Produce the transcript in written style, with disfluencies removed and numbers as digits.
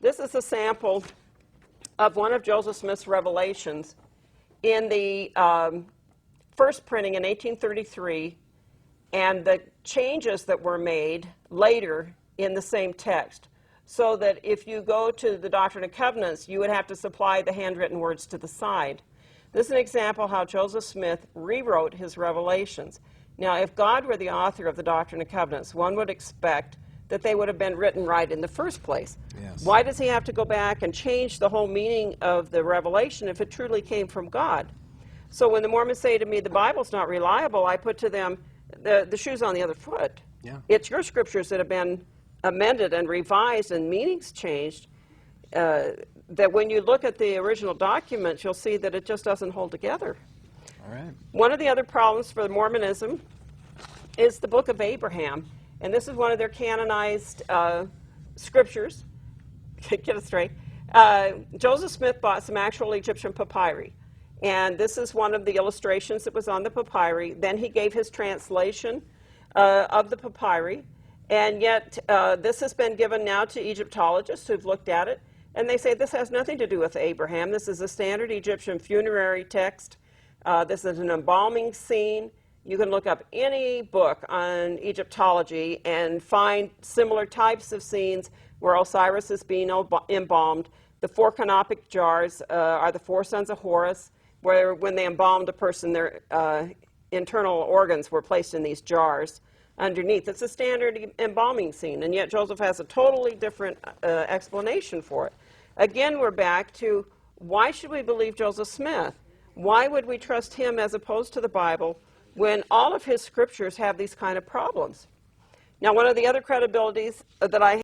This is a sample of one of Joseph Smith's revelations in the first printing in 1833, and the changes that were made later in the same text. So that if you go to the Doctrine and Covenants, you would have to supply the handwritten words to the side. This is an example how Joseph Smith rewrote his revelations. Now, if God were the author of the Doctrine and Covenants, one would expect that they would have been written right in the first place. Yes. Why does he have to go back and change the whole meaning of the revelation if it truly came from God? So when the Mormons say to me, the Bible's not reliable, I put to them, the shoe's on the other foot. Yeah. It's your scriptures that have been amended and revised and meanings changed, that when you look at the original documents, you'll see that it just doesn't hold together. All right. One of the other problems for Mormonism is the Book of Abraham. And this is one of their canonized scriptures. Get it straight. Joseph Smith bought some actual Egyptian papyri. And this is one of the illustrations that was on the papyri. Then he gave his translation of the papyri. And yet, this has been given now to Egyptologists who've looked at it, and they say this has nothing to do with Abraham. This is a standard Egyptian funerary text. This is an embalming scene. You can look up any book on Egyptology and find similar types of scenes where Osiris is being embalmed. The four canopic jars are the four sons of Horus, where when they embalmed a person, their internal organs were placed in these jars underneath. It's a standard embalming scene, and yet Joseph has a totally different explanation for it. Again, we're back to why should we believe Joseph Smith? Why would we trust him as opposed to the Bible when all of his scriptures have these kind of problems? Now, one of the other credibilities that I